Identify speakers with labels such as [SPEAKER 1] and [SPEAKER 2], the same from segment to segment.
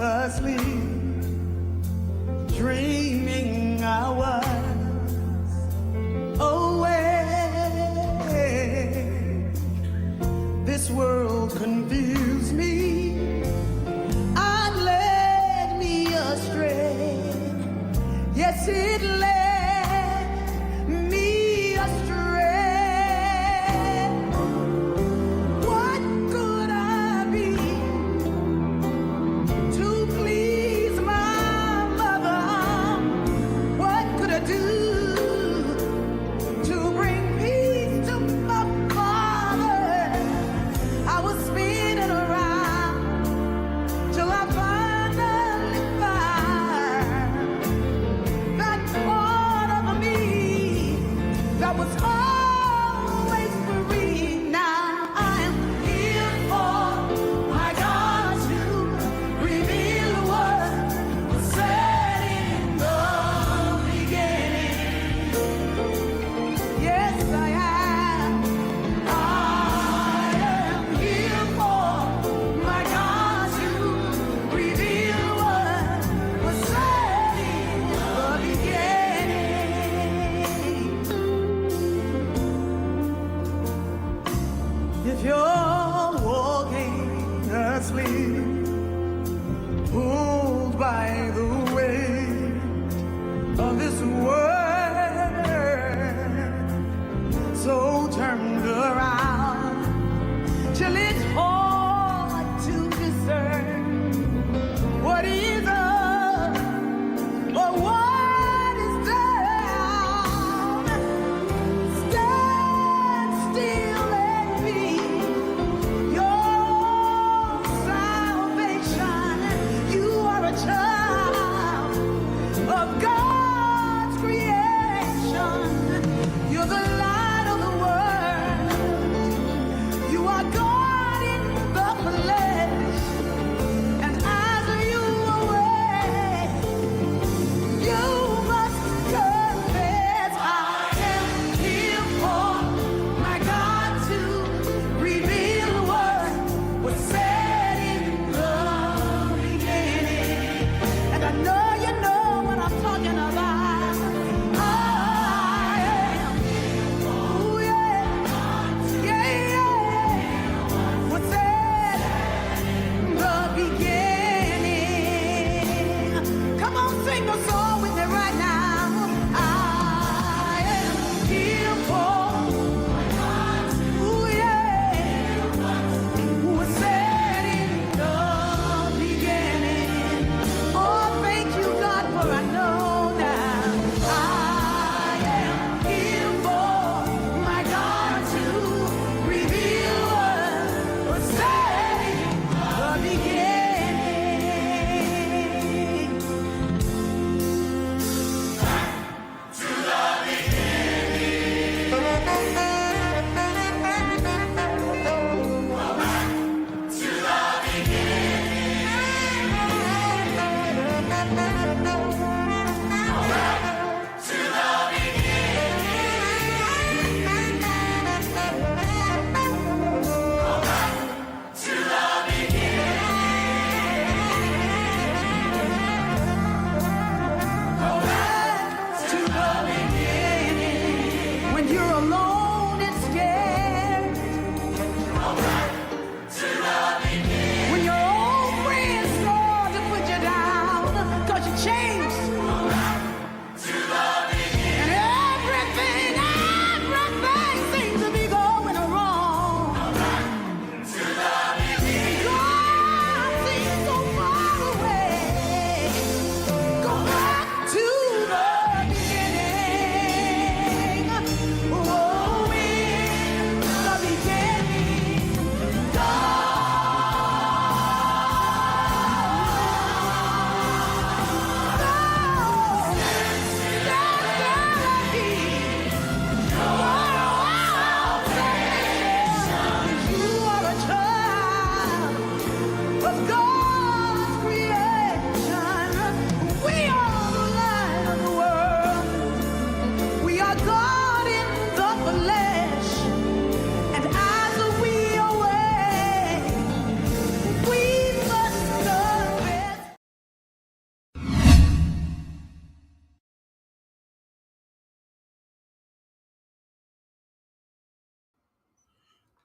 [SPEAKER 1] asleep, dreaming I was away. This world confused me and led me astray. Yes, it led me astray. What could I be to please my mother? What could I do to bring peace to my father? I was spinning around till I finally found that part of me that was always free. Now I'm here for my God to reveal what was said in the beginning. Yes, I am. I am here for my God to reveal what was said in the beginning. If you're walking asleep, pulled by the weight of this world, so turned around till it's hard to discern what is up or what is down. Stand still and be your salvation. You are a child of God's creation. You're the light of the world. You are God.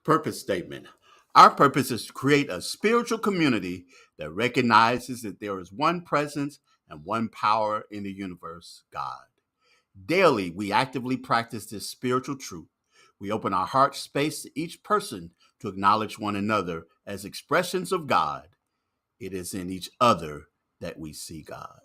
[SPEAKER 2] purpose statement. Our purpose is to create a spiritual community that recognizes that there is one presence and one power in the universe, God. Daily, we actively practice this spiritual truth. We open our heart space to each person to acknowledge one another as expressions of God. It is in each other that we see God.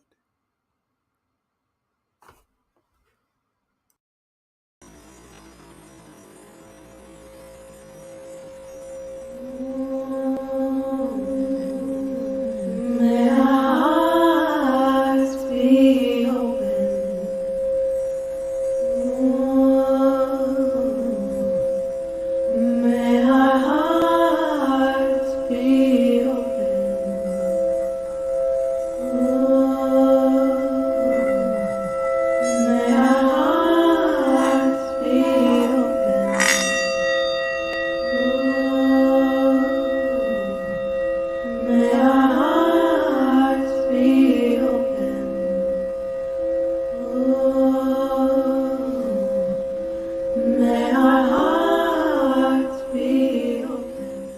[SPEAKER 1] May our hearts be open. May our hearts be open. May our hearts be open. May our hearts be open. May our hearts be open.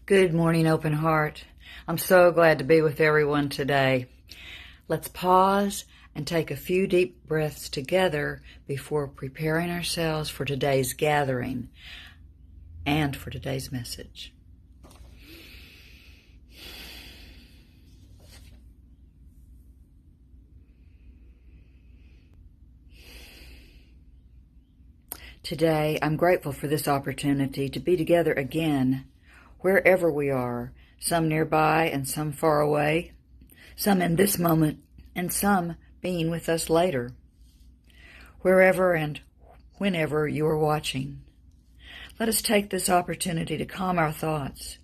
[SPEAKER 3] Good morning, Open Heart. I'm so glad to be with everyone today. Let's pause and take a few deep breaths together before preparing ourselves for today's gathering and for today's message. Today, I'm grateful for this opportunity to be together again, wherever we are, some nearby and some far away, some in this moment and some being with us later. Wherever and whenever you are watching, let us take this opportunity to calm our thoughts,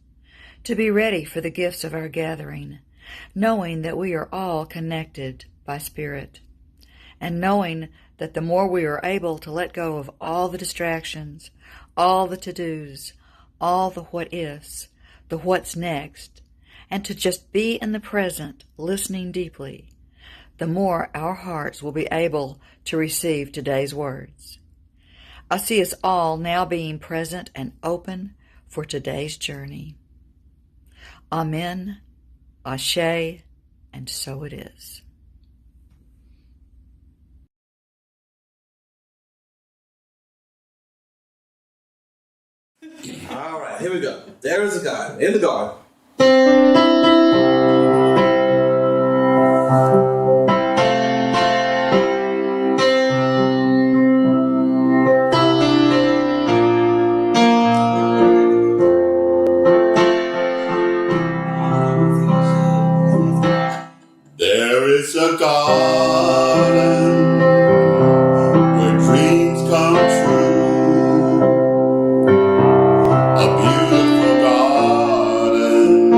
[SPEAKER 3] to be ready for the gifts of our gathering, knowing that we are all connected by Spirit, and knowing that the more we are able to let go of all the distractions, all the to-dos, all the what-ifs, the what's next, and to just be in the present, listening deeply, the more our hearts will be able to receive today's words. I see us all now being present and open for today's journey. Amen, Ashe, and so it is.
[SPEAKER 4] All right, here we go. There is a God in the garden.
[SPEAKER 2] There is a garden where dreams come true, a beautiful garden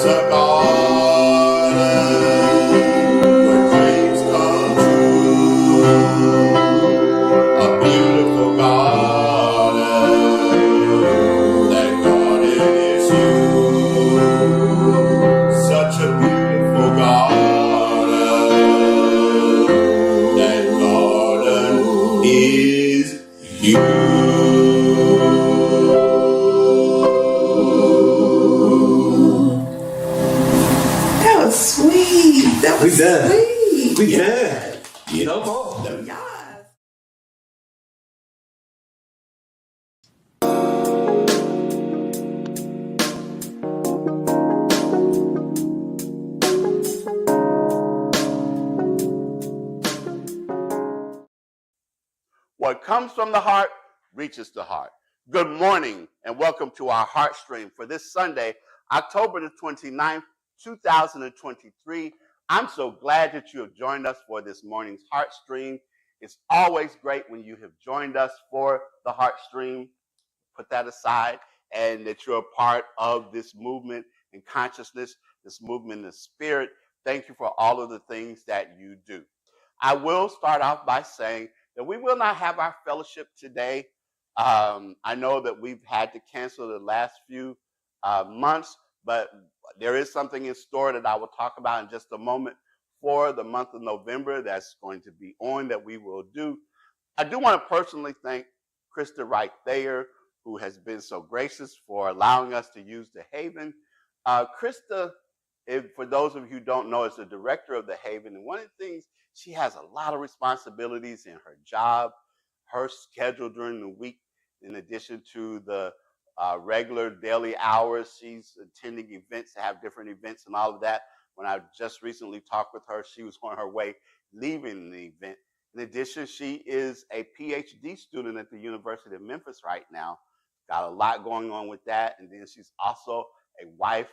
[SPEAKER 2] a garden where dreams come true. A beautiful garden. That garden is you. Such a beautiful garden. That garden is you.
[SPEAKER 1] That was sweet. That
[SPEAKER 4] We
[SPEAKER 1] was
[SPEAKER 4] done.
[SPEAKER 1] sweet.
[SPEAKER 4] We done.
[SPEAKER 2] Yeah.
[SPEAKER 4] No more.
[SPEAKER 1] Yes.
[SPEAKER 2] What comes from the heart reaches the heart. Good morning and welcome to our Heartstream for this Sunday, October the 29th, 2023. I'm so glad that you have joined us for this morning's Heartstream. It's always great when you have joined us for the Heartstream. Put that aside, and that you're a part of this movement and consciousness, this movement of spirit. Thank you for all of the things that you do. I will start off by saying that we will not have our fellowship today. I know that we've had to cancel the last few months, but there is something in store that I will talk about in just a moment for the month of November that's going to be on that we will do. I do want to personally thank Krista Wright Thayer, who has been so gracious for allowing us to use the Haven. Krista, for those of you who don't know, is the director of the Haven, and one of the things, she has a lot of responsibilities in her job, her schedule during the week, in addition to the regular daily hours. She's attending events to have different events and all of that. When I just recently talked with her, she was on her way leaving the event. In addition, she is a PhD student at the University of Memphis right now. Got a lot going on with that. And then she's also a wife,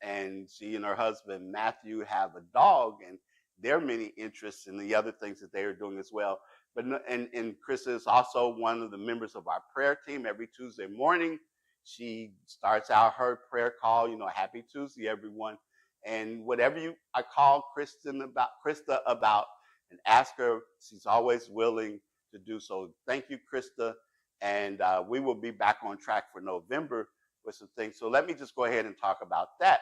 [SPEAKER 2] and she and her husband, Matthew, have a dog, and there are many interests in the other things that they are doing as well. But and Chris is also one of the members of our prayer team. Every Tuesday morning, she starts out her prayer call, happy Tuesday, everyone. And whatever I call Krista about and ask her, she's always willing to do so. Thank you, Krista. And we will be back on track for November with some things. So let me just go ahead and talk about that.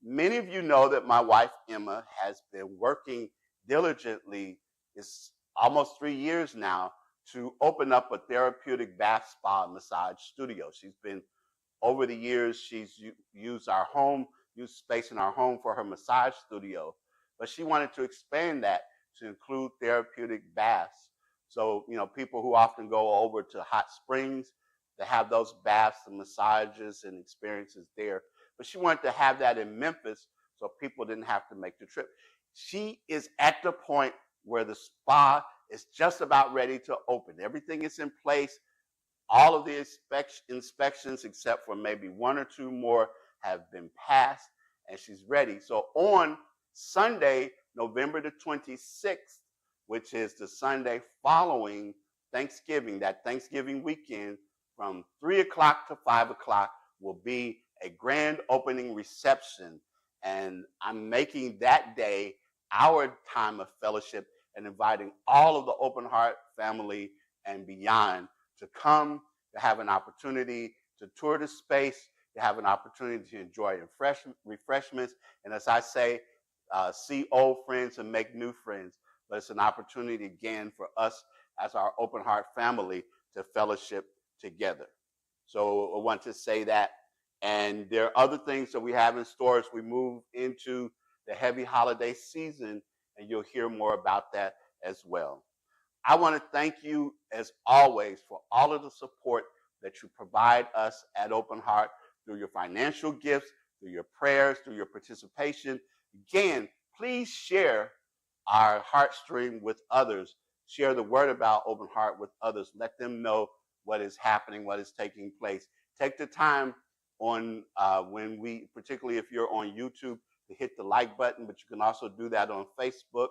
[SPEAKER 2] Many of you know that my wife, Emma, has been working diligently, it's almost 3 years now, to open up a therapeutic bath spa massage studio. She's been, over the years, she's used space in our home for her massage studio, but she wanted to expand that to include therapeutic baths. So, people who often go over to hot springs to have those baths and massages and experiences there. But she wanted to have that in Memphis so people didn't have to make the trip. She is at the point where the spa is just about ready to open. Everything is in place. All of the inspections, except for maybe one or two more, have been passed, and she's ready. So on Sunday, November the 26th, which is the Sunday following Thanksgiving, that Thanksgiving weekend, from 3 o'clock to 5 o'clock will be a grand opening reception. And I'm making that day our time of fellowship and inviting all of the Open Heart family and beyond to come, to have an opportunity to tour the space, to have an opportunity to enjoy refreshments. And as I say, see old friends and make new friends. But it's an opportunity again for us as our Open Heart family to fellowship together. So I want to say that. And there are other things that we have in store as we move into the heavy holiday season, and you'll hear more about that as well. I want to thank you, as always, for all of the support that you provide us at Open Heart through your financial gifts, through your prayers, through your participation. Again, please share our Heartstream with others. Share the word about Open Heart with others. Let them know what is happening, what is taking place. Take the time on particularly if you're on YouTube, to hit the like button, but you can also do that on Facebook,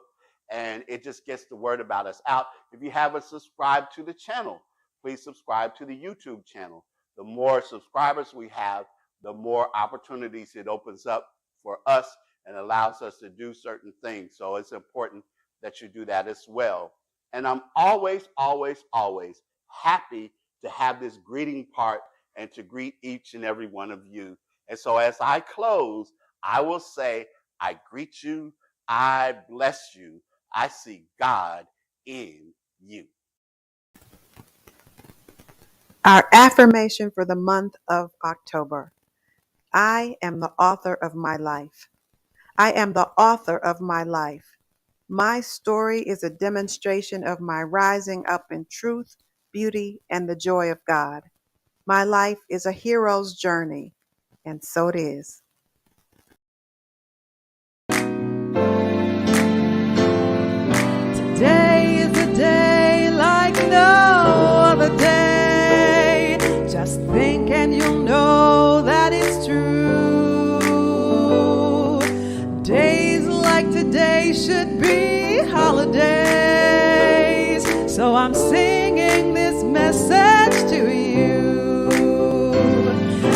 [SPEAKER 2] and it just gets the word about us out. If you haven't subscribed to the channel, please subscribe to the YouTube channel. The more subscribers we have, the more opportunities it opens up for us and allows us to do certain things. So it's important that you do that as well. And I'm always, always, always happy to have this greeting part and to greet each and every one of you. And so as I close, I will say, I greet you, I bless you, I see God in you.
[SPEAKER 5] Our affirmation for the month of October. I am the author of my life. I am the author of my life. My story is a demonstration of my rising up in truth, beauty, and the joy of God. My life is a hero's journey, and so it is.
[SPEAKER 1] Today is a day like no other day. Just think and you'll know that it's true. Days like today should be holidays. So I'm singing this message to you.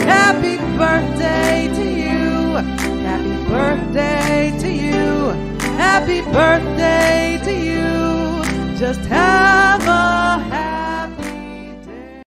[SPEAKER 1] Happy birthday to you. Happy birthday to you. Happy birthday to you. Just have a happy day.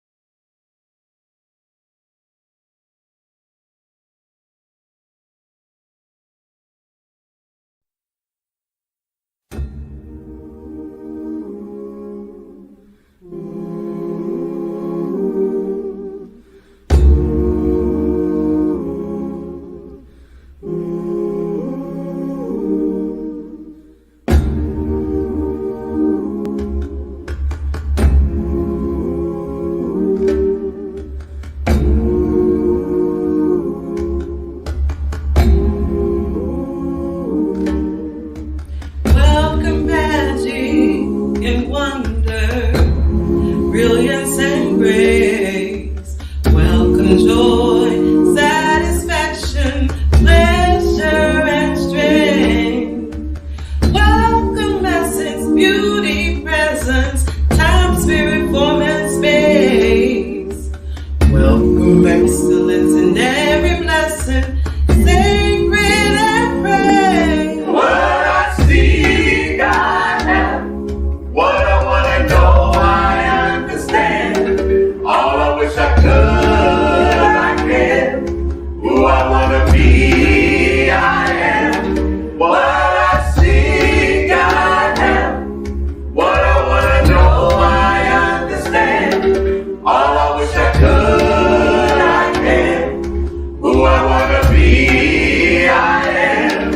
[SPEAKER 6] Welcome magic and wonder, brilliance and grace. Welcome joy, satisfaction, pleasure and strength. Welcome essence, beauty, presence, time, spirit, form and space. Welcome excellence in every blessing, sacred and praise.
[SPEAKER 2] What I see, I am. What I want to know, I understand. All I wish I could, I can. Who I want to be, I am. What I see, I am. What I want to know, I understand. All I wish I could, I can. Who I want to be, I am.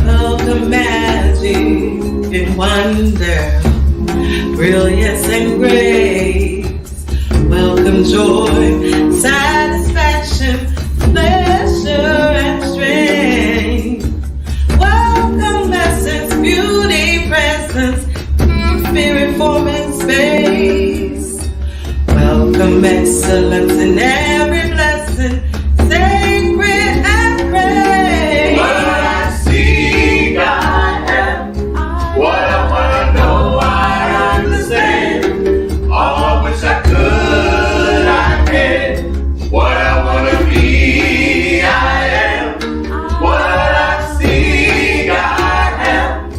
[SPEAKER 6] Welcome magic and wonder, brilliance and grace. Welcome joy, satisfaction, pleasure and strength. Welcome essence, beauty, presence, spirit, form and space. Welcome excellence in every blessing, sacred and praise.
[SPEAKER 2] What I see, I am. What I want to know, I understand. All I wish I could, I can. What I want to be, I am. What I see, I am.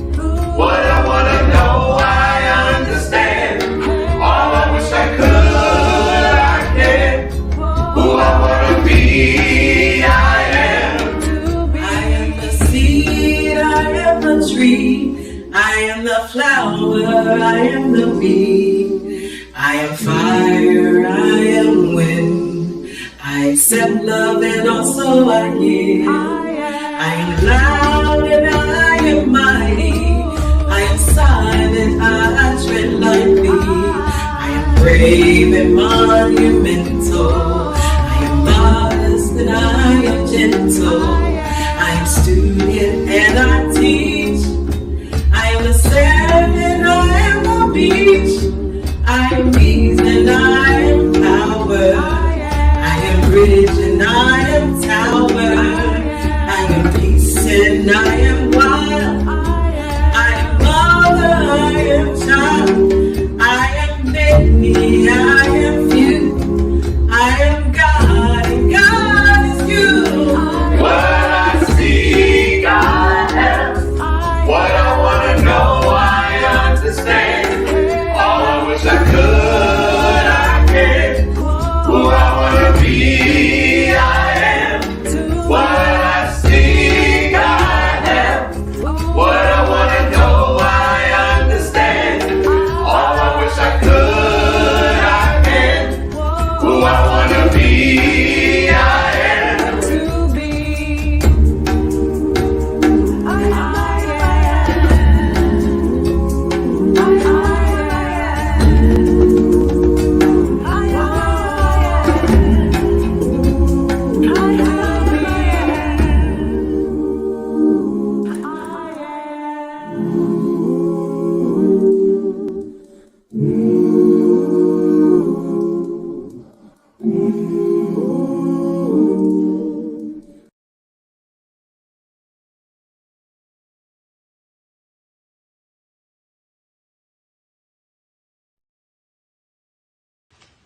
[SPEAKER 2] What I want to know, I understand. All I wish I could, I can. Who I want to be, I am.
[SPEAKER 6] I am the seed, I am the tree, I am the flower, I am the weed, I am fire, I am wind, I accept love and also I give. I am loud and I am mighty, I am silent, I tread lightly, I am brave and monumental, I am modest and I am gentle. I I am student and I teach. I am the sand and I am the beach. I am peace and I am power. I am bridge and I am tower. I am peace and I am wild. I am mother, I am child. I am many, I am few. I am God and God is you.
[SPEAKER 2] What I see, I am. What I want to know, I understand. All I wish I could, I can. Who I want to be, I am. What I see, I am. What I want to know, I understand. All I wish I could, I can. Who I want to be, I am.
[SPEAKER 1] To be.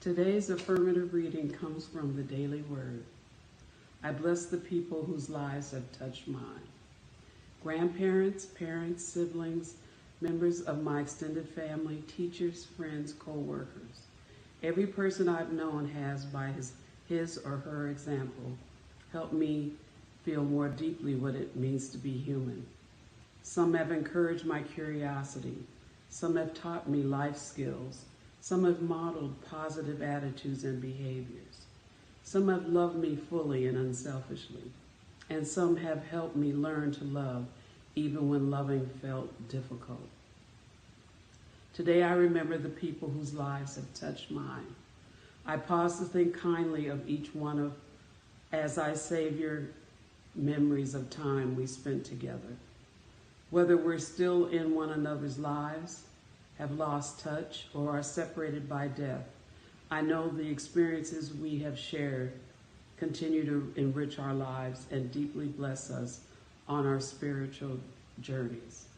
[SPEAKER 7] Today's affirmative reading comes from the Daily Word. I bless the people whose lives have touched mine. Grandparents, parents, siblings, members of my extended family, teachers, friends, co-workers. Every person I've known has, by his or her example, helped me feel more deeply what it means to be human. Some have encouraged my curiosity. Some have taught me life skills. Some have modeled positive attitudes and behaviors. Some have loved me fully and unselfishly. And some have helped me learn to love even when loving felt difficult. Today I remember the people whose lives have touched mine. I pause to think kindly of each one of as I savor memories of time we spent together. Whether we're still in one another's lives, have lost touch, or are separated by death, I know the experiences we have shared continue to enrich our lives and deeply bless us on our spiritual journeys.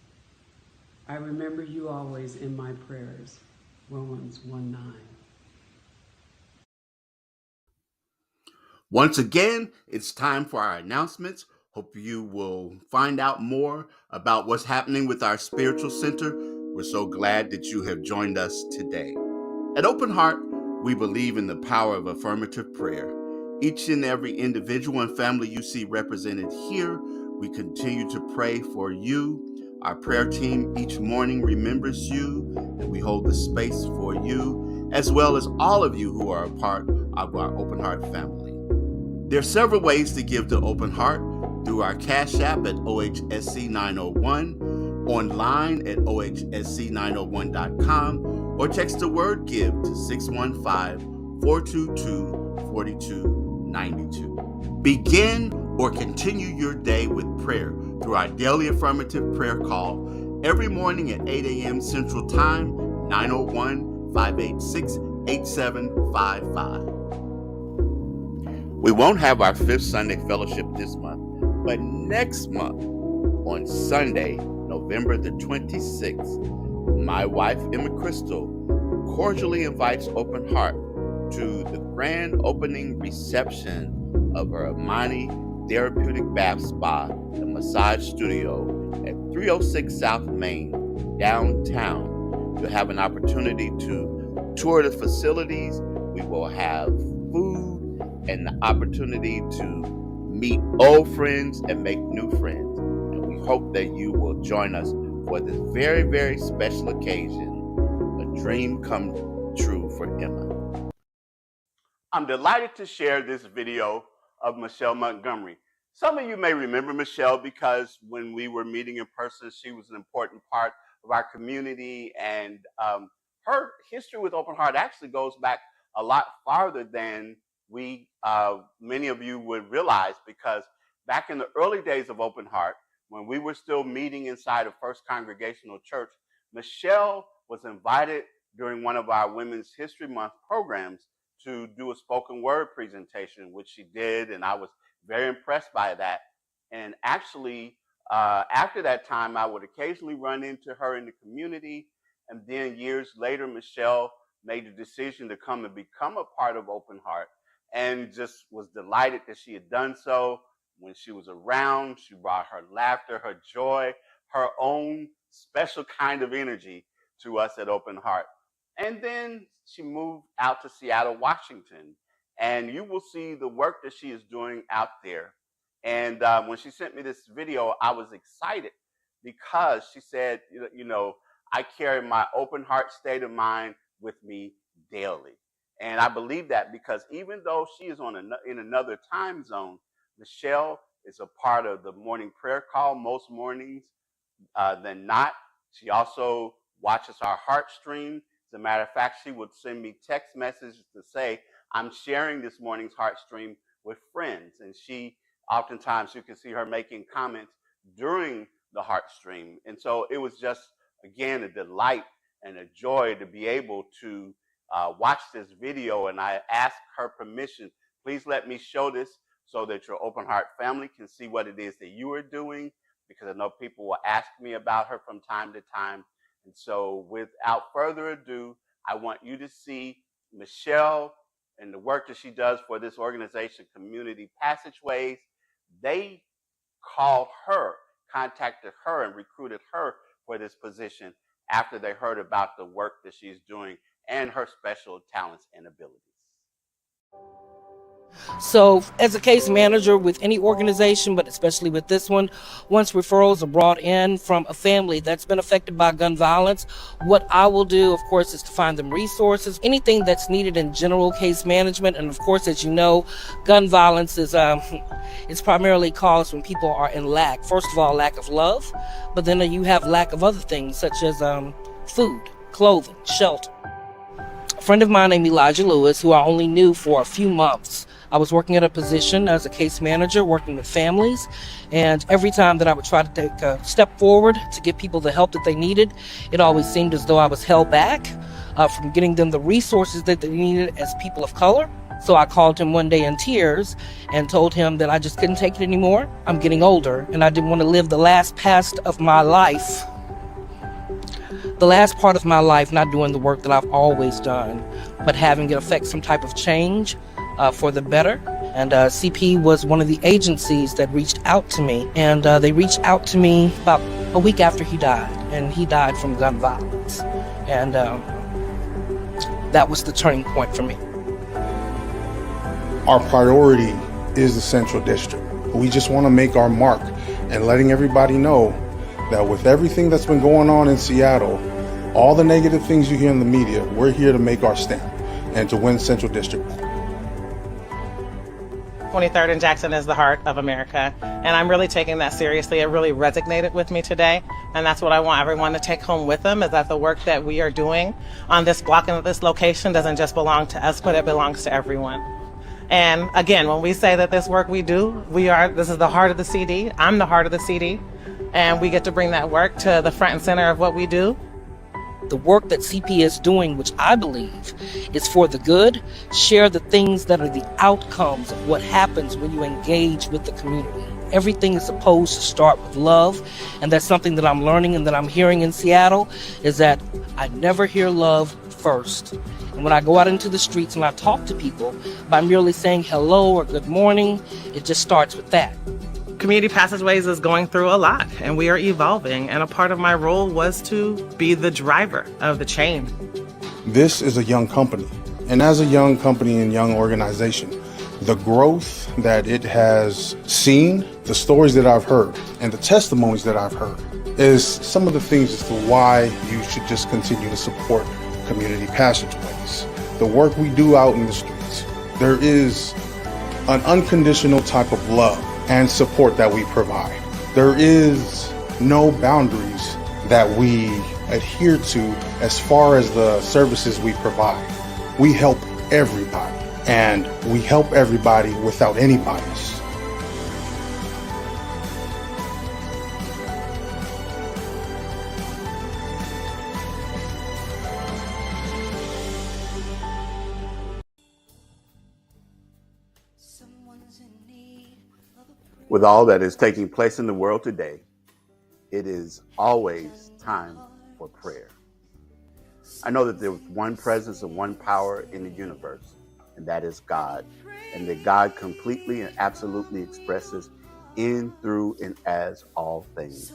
[SPEAKER 7] I remember you always in my prayers. Romans 1:9.
[SPEAKER 2] Once again, it's time for our announcements. Hope you will find out more about what's happening with our spiritual center. We're so glad that you have joined us today. At Open Heart, we believe in the power of affirmative prayer. Each and every individual and family you see represented here, we continue to pray for you. Our prayer team each morning remembers you, and we hold the space for you, as well as all of you who are a part of our Open Heart family. There are several ways to give to Open Heart: through our Cash App at OHSC 901, online at OHSC901.com, or text the word GIVE to 615-422-4292. Begin or continue your day with prayer through our daily affirmative prayer call every morning at 8 a.m. Central Time, 901-586-8755. We won't have our fifth Sunday fellowship this month, but next month, on Sunday, November the 26th, my wife, Emma Crystal, cordially invites Open Heart to the grand opening reception of her Amani Therapeutic Bath Spa and Massage Studio at 306 South Main, downtown. You'll have an opportunity to tour the facilities. We will have food and the opportunity to meet old friends and make new friends. And we hope that you will join us for this very, very special occasion, a dream come true for Emma. I'm delighted to share this video of Michelle Montgomery. Some of you may remember Michelle because when we were meeting in person, she was an important part of our community, and her history with Open Heart actually goes back a lot farther than many of you would realize, because back in the early days of Open Heart, when we were still meeting inside of First Congregational Church, Michelle was invited during one of our Women's History Month programs to do a spoken word presentation, which she did, and I was very impressed by that. And actually, after that time, I would occasionally run into her in the community. And then years later, Michelle made the decision to come and become a part of Open Heart, and just was delighted that she had done so. When she was around, she brought her laughter, her joy, her own special kind of energy to us at Open Heart. And then she moved out to Seattle, Washington. And you will see the work that she is doing out there. And when she sent me this video, I was excited because she said, you know, I carry my open heart state of mind with me daily. And I believe that because even though she is in another time zone, Michelle is a part of the morning prayer call most mornings than not. She also watches our Heartstream. As a matter of fact, she would send me text messages to say, I'm sharing this morning's Heartstream with friends. And she, oftentimes, you can see her making comments during the Heartstream. And so it was just, again, a delight and a joy to be able to watch this video. And I asked her permission, please let me show this so that your Open Heart family can see what it is that you are doing, because I know people will ask me about her from time to time. And so without further ado, I want you to see Michelle and the work that she does for this organization, Community Passageways. They contacted her and recruited her for this position after they heard about the work that she's doing and her special talents and abilities.
[SPEAKER 8] So as a case manager with any organization, but especially with this one, once referrals are brought in from a family that's been affected by gun violence, what I will do, of course, is to find them resources, anything that's needed in general case management. And of course, as you know, gun violence is it's primarily caused when people are in lack. First of all, lack of love, but then you have lack of other things such as food, clothing, shelter. A friend of mine named Elijah Lewis, who I only knew for a few months, I was working at a position as a case manager, working with families, and every time that I would try to take a step forward to give people the help that they needed, it always seemed as though I was held back from getting them the resources that they needed as people of color. So I called him one day in tears and told him that I just couldn't take it anymore. I'm getting older, and I didn't want to live the last part of my life not doing the work that I've always done, but having it affect some type of change for the better. And CP was one of the agencies that reached out to me, and they reached out to me about a week after he died, and he died from gun violence. And that was the turning point for me.
[SPEAKER 9] Our priority is the Central District. We just want to make our mark and letting everybody know that with everything that's been going on in Seattle, all the negative things you hear in the media, we're here to make our stamp and to win Central District.
[SPEAKER 10] 23rd and Jackson is the heart of America, and I'm really taking that seriously. It really resonated with me today, and that's what I want everyone to take home with them, is that the work that we are doing on this block and this location doesn't just belong to us, but it belongs to everyone. And again, when we say that this work we do, this is the heart of the CD. I'm the heart of the CD, and we get to bring that work to the front and center of what we do.
[SPEAKER 8] The work that CP is doing, which I believe is for the good, share the things that are the outcomes of what happens when you engage with the community. Everything is supposed to start with love, and that's something that I'm learning and that I'm hearing in Seattle, is that I never hear love first. And when I go out into the streets and I talk to people, by merely saying hello or good morning, it just starts with that.
[SPEAKER 10] Community Passageways is going through a lot, and we are evolving, and a part of my role was to be the driver of the change.
[SPEAKER 9] This is a young company, and as a young company and young organization, the growth that it has seen, the stories that I've heard, and the testimonies that I've heard is some of the things as to why you should just continue to support Community Passageways. The work we do out in the streets, there is an unconditional type of love and support that we provide. There is no boundaries that we adhere to as far as the services we provide. We help everybody, and we help everybody without any bias.
[SPEAKER 2] With all that is taking place in the world today, it is always time for prayer. I know that there is one presence and one power in the universe, and that is God, and that God completely and absolutely expresses in, through, and as all things.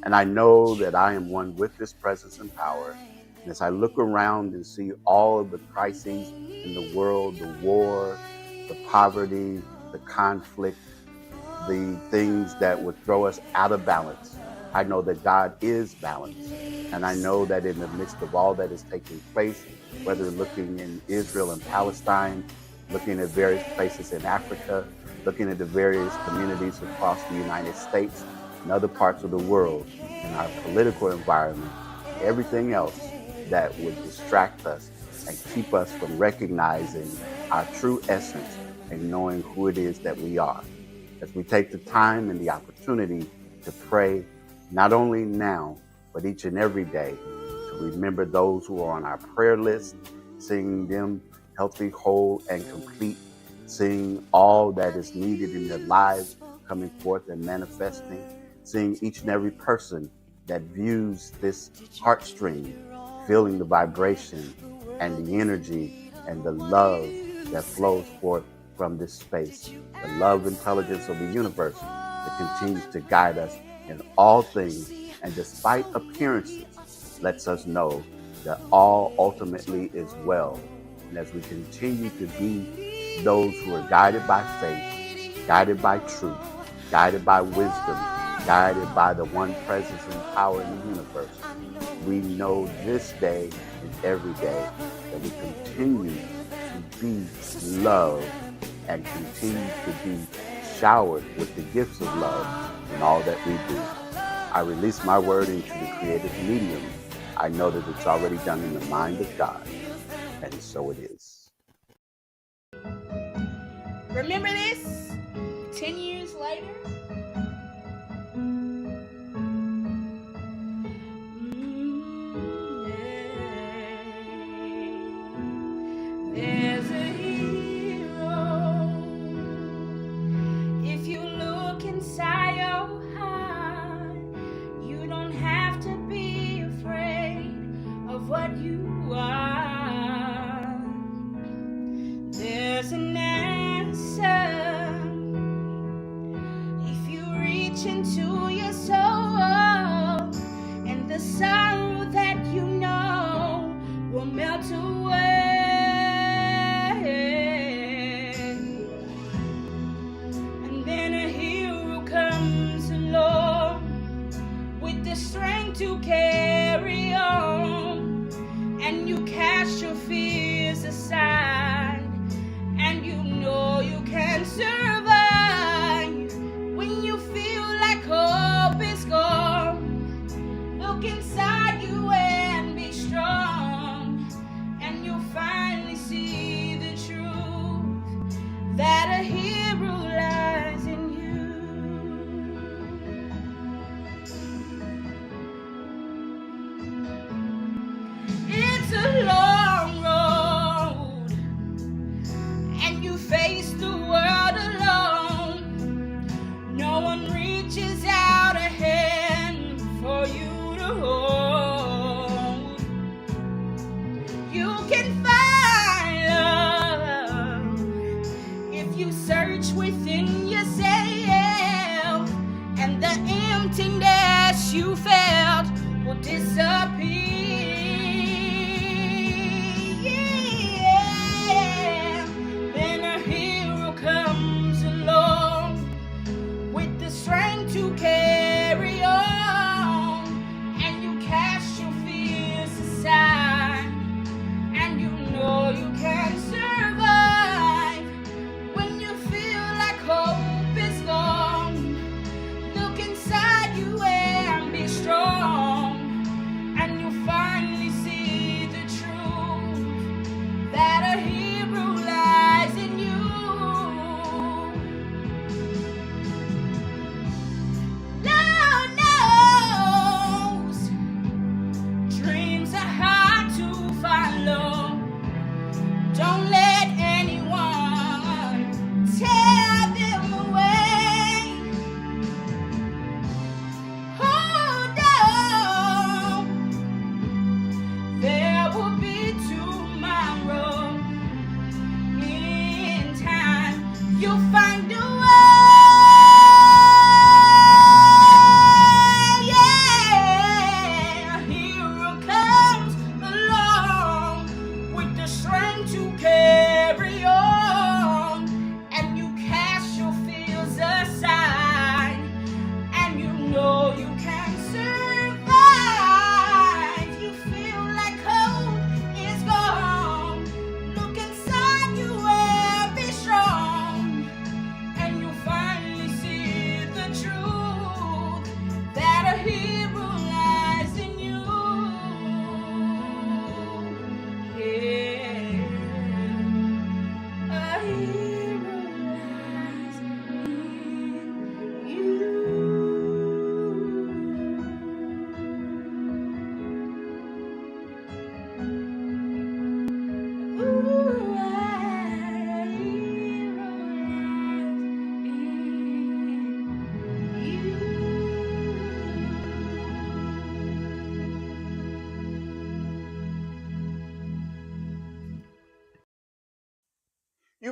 [SPEAKER 2] And I know that I am one with this presence and power. And as I look around and see all of the crises in the world, the war, the poverty, the conflict, the things that would throw us out of balance, I know that God is balanced. And I know that in the midst of all that is taking place, whether looking in Israel and Palestine, looking at various places in Africa, looking at the various communities across the United States and other parts of the world, in our political environment, everything else that would distract us and keep us from recognizing our true essence and knowing who it is that we are. As we take the time and the opportunity to pray, not only now, but each and every day, to remember those who are on our prayer list, seeing them healthy, whole, and complete, seeing all that is needed in their lives coming forth and manifesting, seeing each and every person that views this Heartstream, feeling the vibration and the energy and the love that flows forth from this space, the love intelligence of the universe that continues to guide us in all things, and despite appearances, lets us know that all ultimately is well. And as we continue to be those who are guided by faith, guided by truth, guided by wisdom, guided by the one presence and power in the universe, we know this day and every day that we continue to be loved and continue to be showered with the gifts of love in all that we do. I release my word into the creative medium. I know that it's already done in the mind of God, and so it is.
[SPEAKER 11] Remember this 10 years later? There's a hero. If you look inside your heart, you don't have to be afraid of what you are. There's an answer. If you reach into your soul, and the sorrow that you know will melt away. Strength to carry on, and you cast your fears aside, and you know you can survive when you feel like hope is gone. Look inside you and be strong, and you'll finally see the truth that a hero lies in you. It's a long road, and you face the world alone. No one reaches out a hand for you to hold. You can find love if you search within yourself, and the emptiness you felt will disappear. To carry on, and you cast your fears aside, and you know you can survive when you feel like hope is gone. Look inside you and be strong, and you'll finally see the truth that a hero lies in you.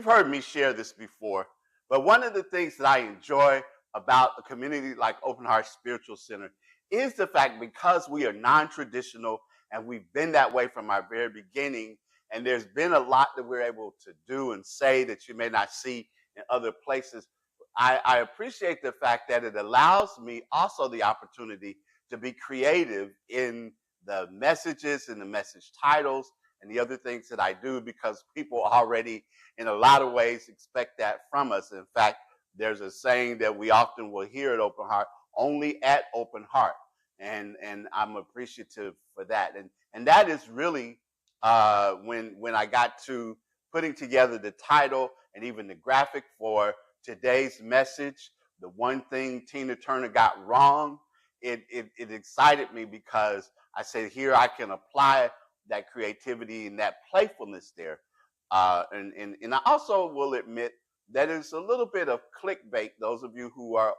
[SPEAKER 2] you've heard me share this before, but one of the things that I enjoy about a community like Open Heart Spiritual Center is the fact, because we are non-traditional and we've been that way from our very beginning, and there's been a lot that we're able to do and say that you may not see in other places. I appreciate the fact that it allows me also the opportunity to be creative in the messages and the message titles and the other things that I do, because people already in a lot of ways expect that from us. In fact, there's a saying that we often will hear at Open Heart: only at Open Heart. And I'm appreciative for that. And that is really when I got to putting together the title and even the graphic for today's message, the one thing Tina Turner got wrong, it excited me, because I said, here I can apply that creativity and that playfulness there. And I also will admit that it's a little bit of clickbait. Those of you who are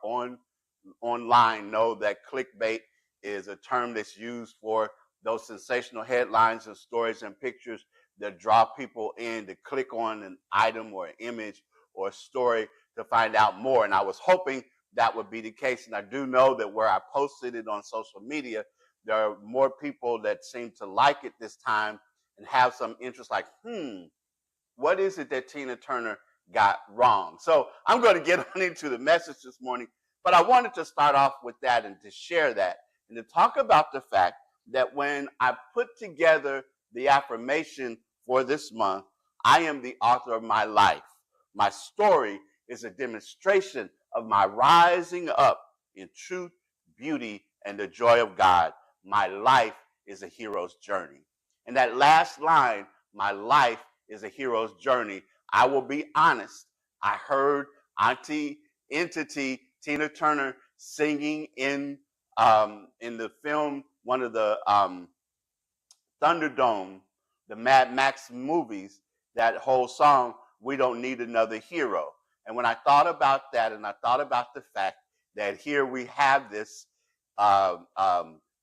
[SPEAKER 2] online know that clickbait is a term that's used for those sensational headlines and stories and pictures that draw people in to click on an item or an image or a story to find out more. And I was hoping that would be the case. And I do know that where I posted it on social media, there are more people that seem to like it this time and have some interest, like, what is it that Tina Turner got wrong? So I'm going to get on into the message this morning, but I wanted to start off with that and to share that and to talk about the fact that when I put together the affirmation for this month, I am the author of my life. My story is a demonstration of my rising up in truth, beauty, and the joy of God. My life is a hero's journey. And that last line, my life is a hero's journey, I will be honest, I heard Auntie Entity Tina Turner singing in the film, one of the Thunderdome, the Mad Max movies, that whole song, We Don't Need Another Hero. And when I thought about that, and I thought about the fact that here we have this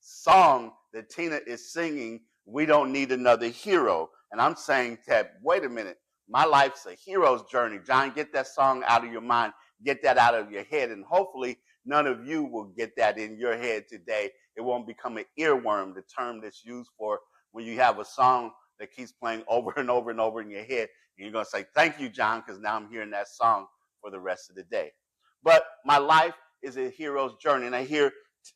[SPEAKER 2] song that Tina is singing, We Don't Need Another Hero. And I'm saying that, wait a minute, my life's a hero's journey. John, get that song out of your mind, get that out of your head, and hopefully none of you will get that in your head today. It won't become an earworm, the term that's used for when you have a song that keeps playing over and over and over in your head. And you're going to say, thank you, John, because now I'm hearing that song for the rest of the day. But my life is a hero's journey. And I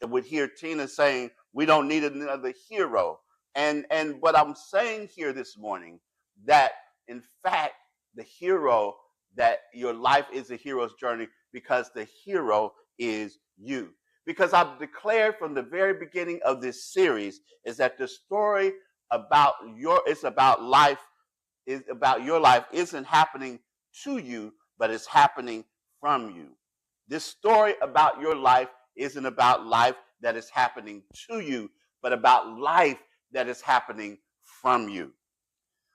[SPEAKER 2] would hear Tina saying, we don't need another hero. And what I'm saying here this morning, that in fact, the hero, that your life is a hero's journey, because the hero is you. Because I've declared from the very beginning of this series is that the story about your life isn't happening to you, but it's happening from you. This story about your life isn't about life that is happening to you, but about life that is happening from you.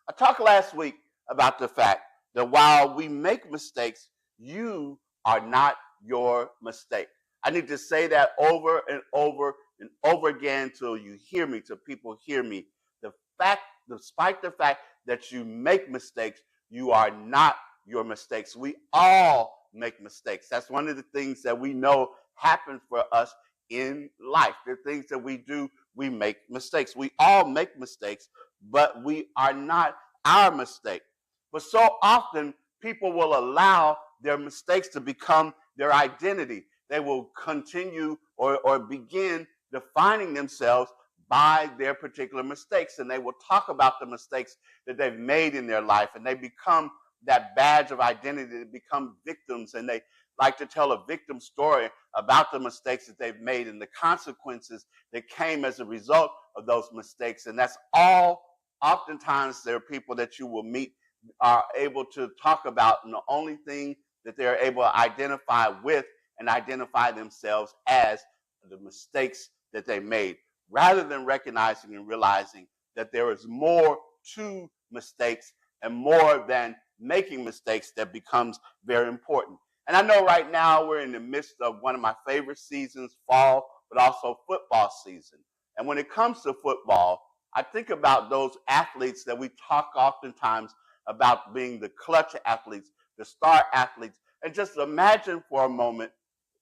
[SPEAKER 2] I talked last week about the fact that while we make mistakes, you are not your mistake. I need to say that over and over and over again till you hear me, till people hear me. Despite the fact that you make mistakes, you are not your mistakes. We all make mistakes. That's one of the things that we know happen for us in life. The things that we do, we make mistakes. We all make mistakes, but we are not our mistake. But so often people will allow their mistakes to become their identity. They will continue or begin defining themselves by their particular mistakes. And they will talk about the mistakes that they've made in their life. And they become that badge of identity. They become victims. And they like to tell a victim story about the mistakes that they've made and the consequences that came as a result of those mistakes. And that's all. Oftentimes there are people that you will meet are able to talk about, and the only thing that they're able to identify with and identify themselves as the mistakes that they made, rather than recognizing and realizing that there is more to mistakes and more than making mistakes that becomes very important. And I know right now we're in the midst of one of my favorite seasons, fall, but also football season. And when it comes to football, I think about those athletes that we talk oftentimes about being the clutch athletes, the star athletes. And just imagine for a moment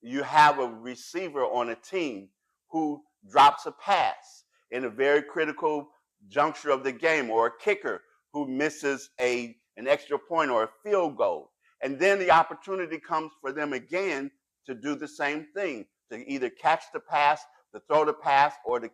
[SPEAKER 2] you have a receiver on a team who drops a pass in a very critical juncture of the game, or a kicker who misses an extra point or a field goal. And then the opportunity comes for them again to do the same thing, to either catch the pass, to throw the pass, or to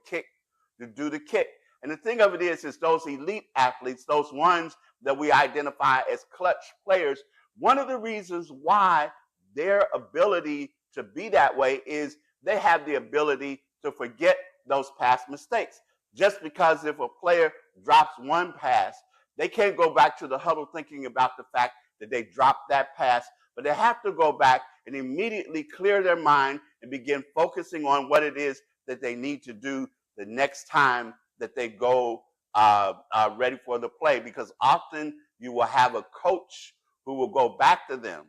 [SPEAKER 2] do the kick. And the thing of it is those elite athletes, those ones that we identify as clutch players, one of the reasons why their ability to be that way is they have the ability to forget those past mistakes. Just because if a player drops one pass, they can't go back to the huddle thinking about the fact that they dropped that pass, but they have to go back and immediately clear their mind and begin focusing on what it is that they need to do the next time that they go ready for the play. Because often you will have a coach who will go back to them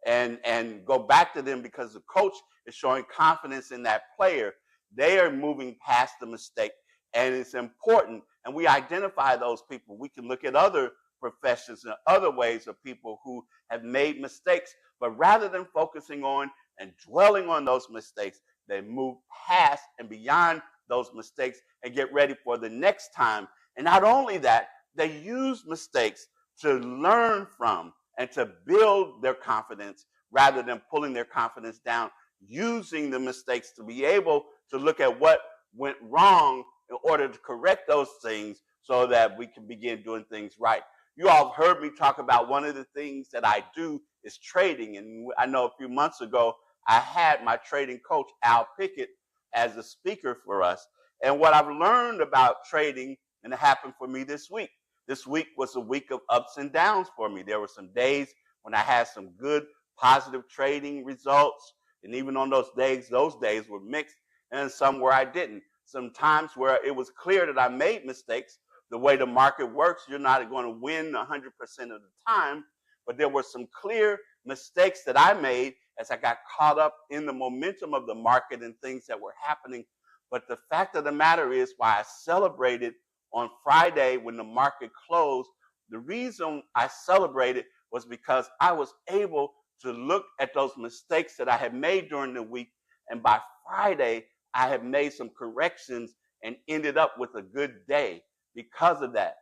[SPEAKER 2] and go back to them because the coach is showing confidence in that player. They are moving past the mistake, and it's important. And we identify those people. We can look at other professions and other ways of people who have made mistakes, but rather than focusing on and dwelling on those mistakes, they move past and beyond those mistakes and get ready for the next time. And not only that, they use mistakes to learn from and to build their confidence rather than pulling their confidence down, using the mistakes to be able to look at what went wrong in order to correct those things so that we can begin doing things right. You all have heard me talk about one of the things that I do is trading. And I know a few months ago, I had my trading coach, Al Pickett, as a speaker for us. And what I've learned about trading, and it happened for me this week. This week was a week of ups and downs for me. There were some days when I had some good, positive trading results. And even on those days were mixed, and some where I didn't. Some times where it was clear that I made mistakes. The way the market works, you're not going to win 100% of the time. But there were some clear mistakes that I made as I got caught up in the momentum of the market and things that were happening. But the fact of the matter is, why I celebrated on Friday when the market closed, the reason I celebrated was because I was able to look at those mistakes that I had made during the week. And by Friday, I had made some corrections and ended up with a good day because of that.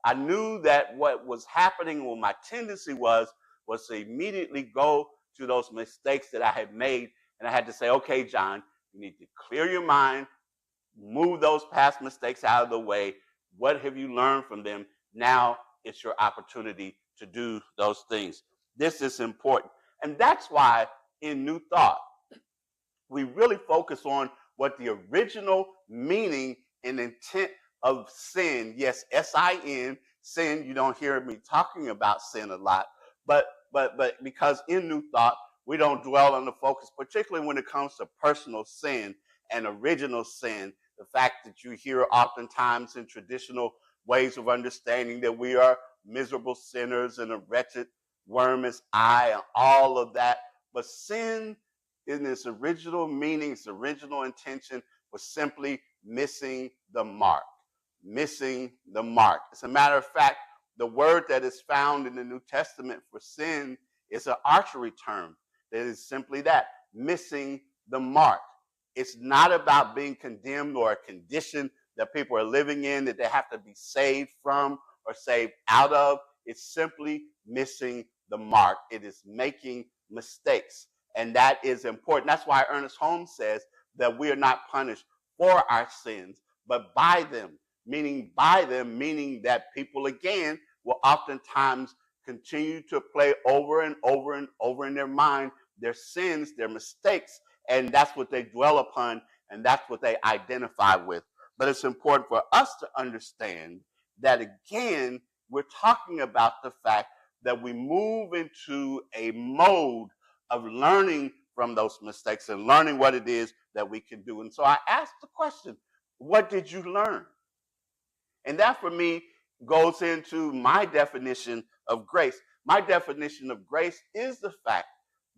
[SPEAKER 2] I knew that what was happening, what my tendency was to immediately go to those mistakes that I had made. And I had to say, okay, John, you need to clear your mind, move those past mistakes out of the way. What have you learned from them? Now it's your opportunity to do those things. This is important. And that's why in New Thought, we really focus on what the original meaning and intent of sin, yes, S-I-N, sin, you don't hear me talking about sin a lot, but because in New Thought, we don't dwell on the focus, particularly when it comes to personal sin and original sin. The fact that you hear oftentimes in traditional ways of understanding that we are miserable sinners and a wretched worm is I, and all of that. But sin in its original meaning, its original intention, was simply missing the mark. Missing the mark. As a matter of fact, the word that is found in the New Testament for sin is an archery term. That is simply that, missing the mark. It's not about being condemned or a condition that people are living in that they have to be saved from or saved out of. It's simply missing the mark. It is making mistakes. And that is important. That's why Ernest Holmes says that we are not punished for our sins, but by them. Meaning that people, again, will oftentimes continue to play over and over and over in their mind their sins, their mistakes, and that's what they dwell upon, and that's what they identify with. But it's important for us to understand that, again, we're talking about the fact that we move into a mode of learning from those mistakes and learning what it is that we can do. And so I asked the question, what did you learn? And that for me goes into my definition of grace. My definition of grace is the fact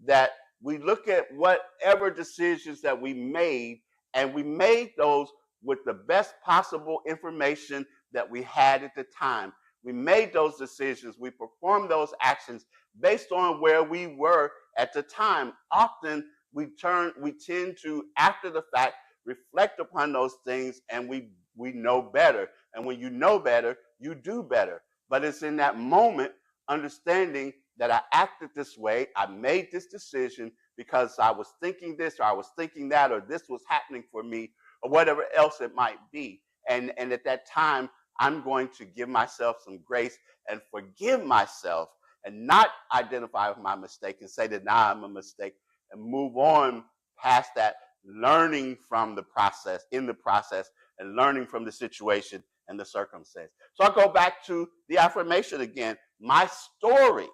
[SPEAKER 2] that we look at whatever decisions that we made, and we made those with the best possible information that we had at the time. We made those decisions. We performed those actions based on where we were at the time. Often we tend to, after the fact, reflect upon those things, and we know better. And when you know better, you do better. But it's in that moment, understanding that I acted this way, I made this decision because I was thinking this, or I was thinking that, or this was happening for me, or whatever else it might be. And at that time, I'm going to give myself some grace and forgive myself, and not identify with my mistake and say that now I'm a mistake, and move on past that, learning from the process, and learning from the situation and the circumstance. So I'll go back to the affirmation again. My story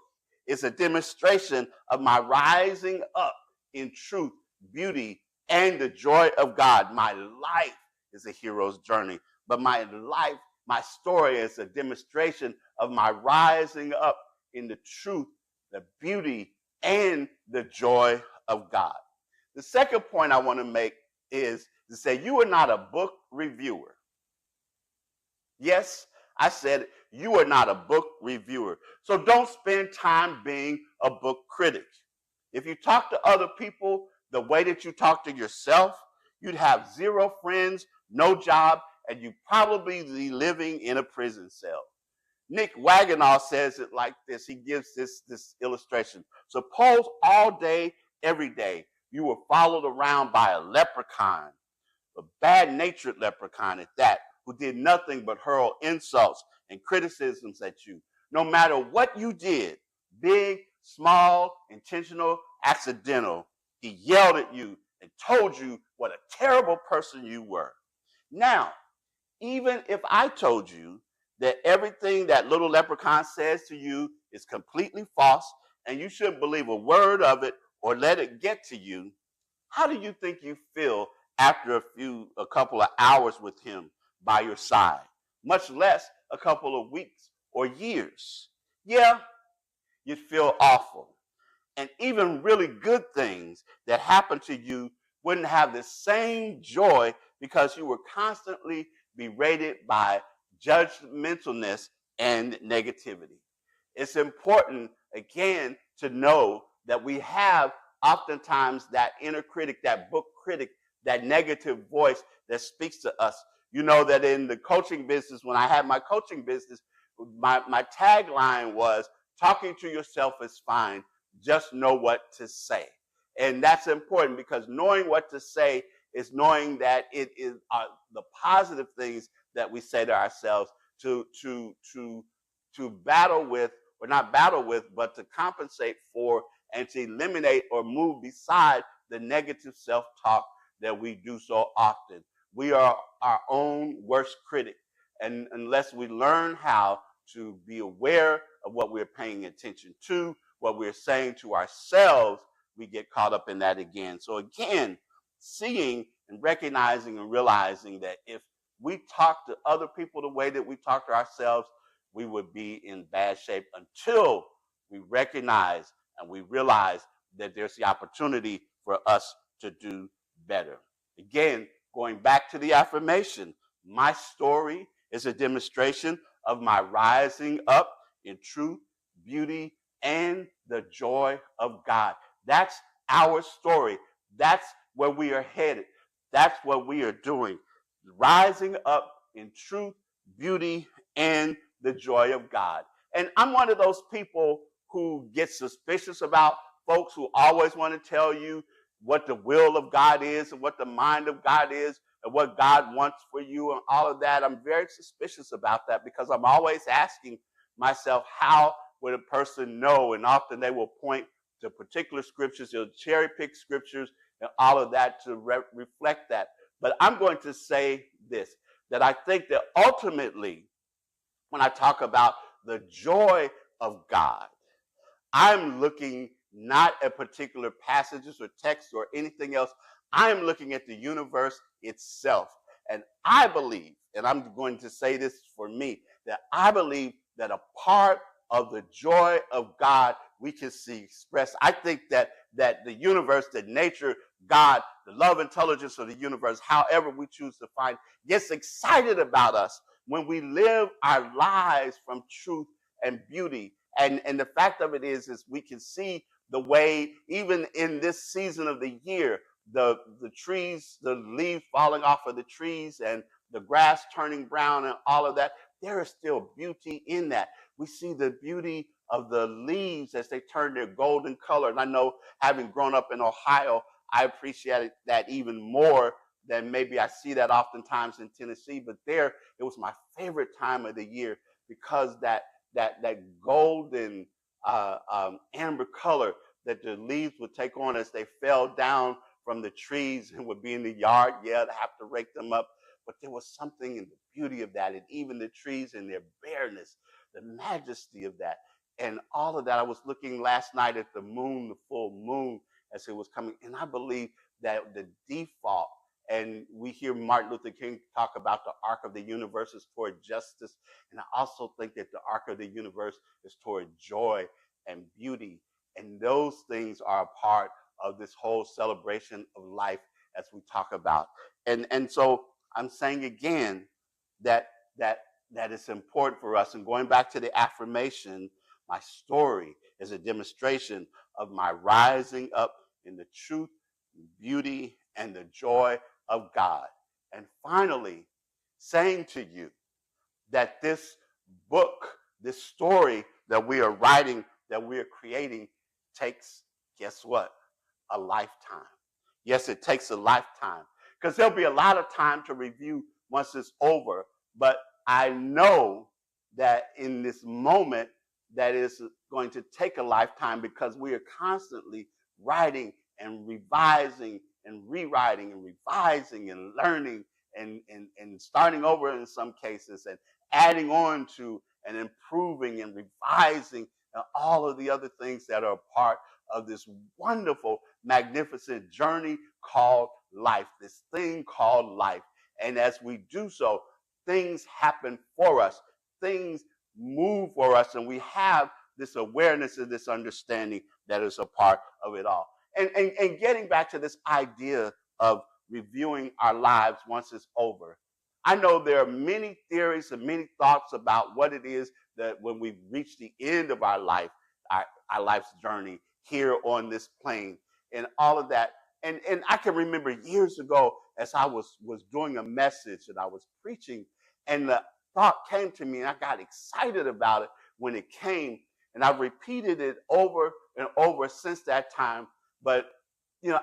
[SPEAKER 2] is a demonstration of my rising up in truth, beauty, and the joy of God. My life is a hero's journey, but my story is a demonstration of my rising up in the truth, the beauty, and the joy of God. The second point I want to make is to say you are not a book reviewer. Yes, I said you are not a book reviewer. So don't spend time being a book critic. If you talk to other people the way that you talk to yourself, you'd have 0 friends, no job, and you'd probably be living in a prison cell. Nick Wagonaw says it like this. He gives this illustration. Suppose all day, every day, you were followed around by a leprechaun, a bad-natured leprechaun at that, who did nothing but hurl insults and criticisms at you. No matter what you did, big, small, intentional, accidental, he yelled at you and told you what a terrible person you were. Now, even if I told you that everything that little leprechaun says to you is completely false and you shouldn't believe a word of it or let it get to you, how do you think you feel after a couple of hours with him by your side, much less a couple of weeks or years? Yeah, you'd feel awful. And even really good things that happen to you wouldn't have the same joy because you were constantly berated by judgmentalness and negativity. It's important, again, to know that we have oftentimes that inner critic, that book critic, that negative voice that speaks to us. You know that in the coaching business, when I had my coaching business, my tagline was, talking to yourself is fine, just know what to say. And that's important because knowing what to say is knowing that it is the positive things that we say to ourselves to battle with, or not battle with, but to compensate for and to eliminate or move beside the negative self-talk that we do so often. We are our own worst critic. And unless we learn how to be aware of what we're paying attention to, what we're saying to ourselves, we get caught up in that again. So again, seeing and recognizing and realizing that if we talk to other people the way that we talk to ourselves, we would be in bad shape until we recognize and we realize that there's the opportunity for us to do better. Again, going back to the affirmation, my story is a demonstration of my rising up in truth, beauty, and the joy of God. That's our story. That's where we are headed. That's what we are doing. Rising up in truth, beauty, and the joy of God. And I'm one of those people who get suspicious about folks who always want to tell you what the will of God is and what the mind of God is and what God wants for you and all of that. I'm very suspicious about that because I'm always asking myself, how would a person know? And often they will point to particular scriptures, they'll cherry pick scriptures and all of that to reflect that. But I'm going to say this, that I think that ultimately, when I talk about the joy of God, I'm looking not at particular passages or texts or anything else. I'm looking at the universe itself. And I believe, and I'm going to say this for me, that I believe that a part of the joy of God we can see expressed. I think that the universe, that nature, God, the love intelligence of the universe, however we choose to find, gets excited about us when we live our lives from truth and beauty. And the fact of it is we can see the way, even in this season of the year, the trees, the leaves falling off of the trees and the grass turning brown and all of that, there is still beauty in that. We see the beauty of the leaves as they turn their golden color. And I know, having grown up in Ohio, I appreciated that even more than maybe I see that oftentimes in Tennessee. But there, it was my favorite time of the year, because that golden amber color that the leaves would take on as they fell down from the trees and would be in the yard. Yeah, I'd have to rake them up. But there was something in the beauty of that, and even the trees in their bareness, the majesty of that, and all of that. I was looking last night at the moon, the full moon, as it was coming, and I believe that the default, and we hear Martin Luther King talk about the arc of the universe is toward justice, and I also think that the arc of the universe is toward joy and beauty, and those things are a part of this whole celebration of life as we talk about. And so I'm saying again that it's important for us. And going back to the affirmation, my story is a demonstration of my rising up in the truth, beauty, and the joy of God. And finally, saying to you that this book, this story that we are writing, that we are creating, takes, guess what? A lifetime. Yes, it takes a lifetime, because there'll be a lot of time to review once it's over. But I know that in this moment that is going to take a lifetime, because we are constantly writing and revising and rewriting and revising and learning and starting over in some cases, and adding on to and improving and revising and all of the other things that are a part of this wonderful, magnificent journey called life, this thing called life. And as we do so, things happen for us, things move for us, and we have this awareness and this understanding that is a part of it all. And getting back to this idea of reviewing our lives once it's over, I know there are many theories and many thoughts about what it is that when we reach the end of our life, our life's journey here on this plane and all of that. And I can remember years ago as I was doing a message and I was preaching, and the thought came to me, and I got excited about it when it came, and I've repeated it over and over since that time. But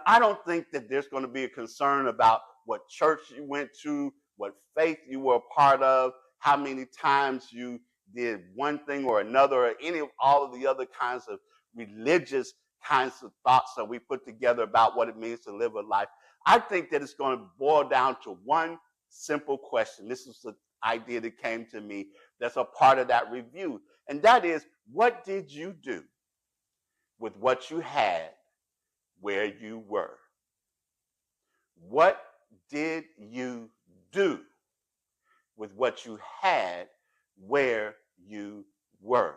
[SPEAKER 2] I don't think that there's going to be a concern about what church you went to, what faith you were a part of, how many times you did one thing or another, or any of all of the other kinds of religious kinds of thoughts that we put together about what it means to live a life. I think that it's going to boil down to one simple question. This is the idea that came to me that's a part of that review. And that is, what did you do with what you had where you were? What did you do with what you had where you were?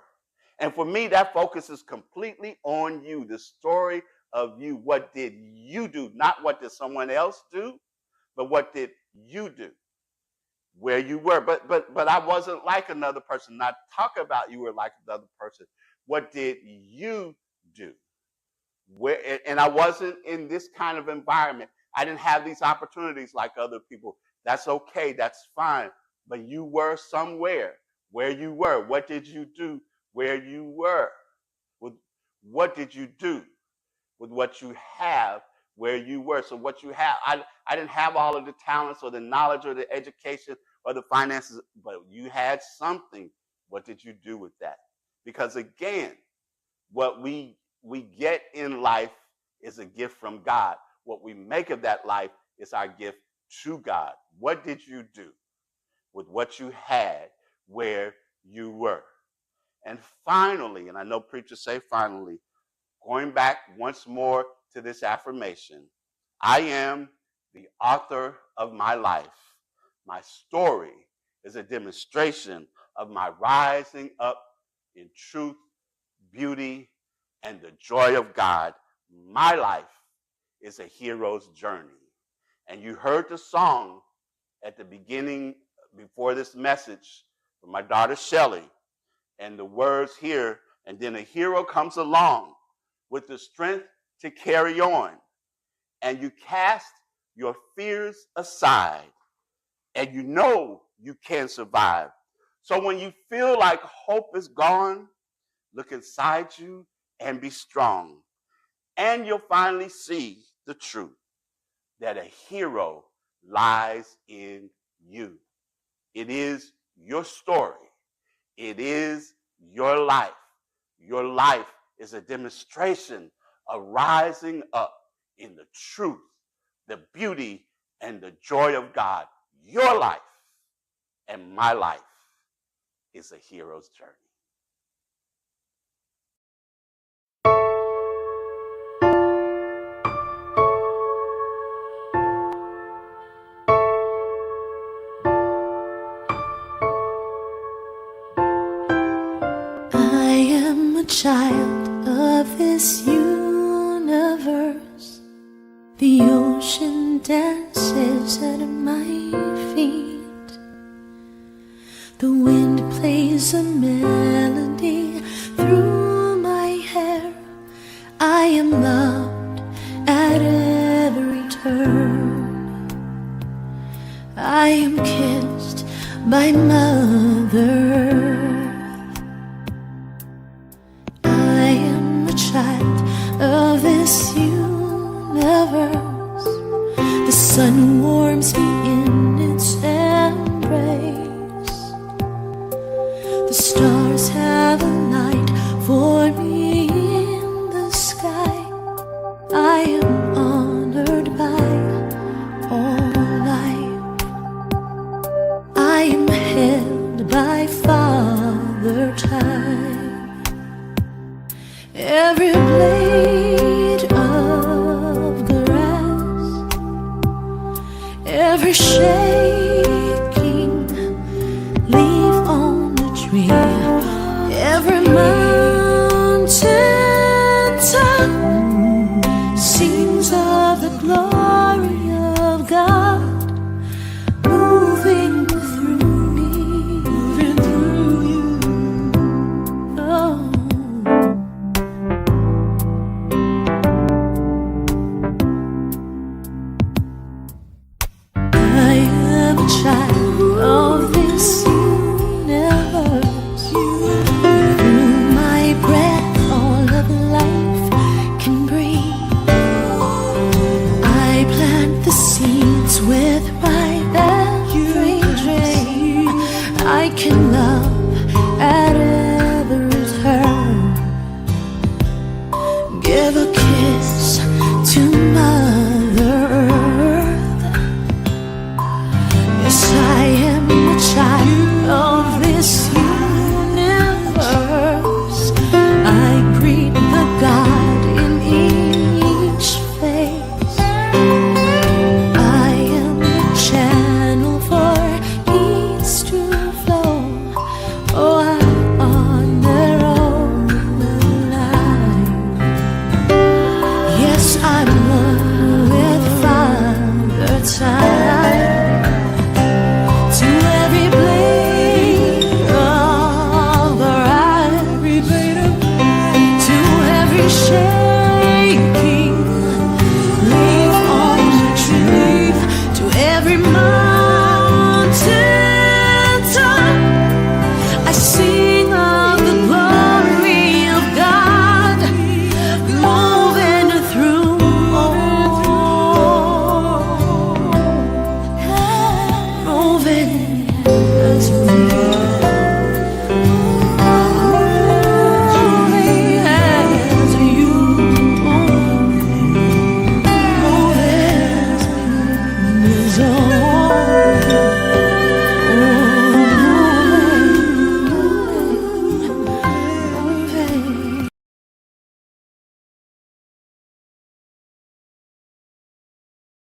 [SPEAKER 2] And for me, that focuses completely on you, the story of you. What did you do? Not what did someone else do, but what did you do where you were? But I wasn't like another person. Not talk about you were like another person. What did you do? And I wasn't in this kind of environment. I didn't have these opportunities like other people. That's okay. That's fine. But you were somewhere where you were. What did you do where you were? What did you do with what you have where you were? So what you have, I didn't have all of the talents or the knowledge or the education or the finances, but you had something. What did you do with that? Because again, what we get in life is a gift from God. What we make of that life is our gift to God. What did you do with what you had where you were? And finally, and I know preachers say finally, going back once more to this affirmation, I am the author of my life. My story is a demonstration of my rising up in truth, beauty, and the joy of God. My life is a hero's journey. And you heard the song at the beginning before this message from my daughter Shelly, and the words here, and then a hero comes along with the strength to carry on, and you cast your fears aside, and you know you can survive. So when you feel like hope is gone, look inside you and be strong. And you'll finally see the truth that a hero lies in you. It is your story. It is your life. Your life is a demonstration of rising up in the truth, the beauty, and the joy of God. Your life and my life is a hero's journey.
[SPEAKER 12] I am a child of this universe. The ocean dances at my feet. The wind plays a melody through my hair. I am loved at every turn. I am kissed by Mother. I am a child of this universe. The sun warms me in its embrace. The stars have a light for me in the sky. I am honored by all life. I am held by Father Time. Every blade of grass, every shaking leaf on the tree, every mountain top sings of the glory of God moving through me, moving through you. Oh. I am a child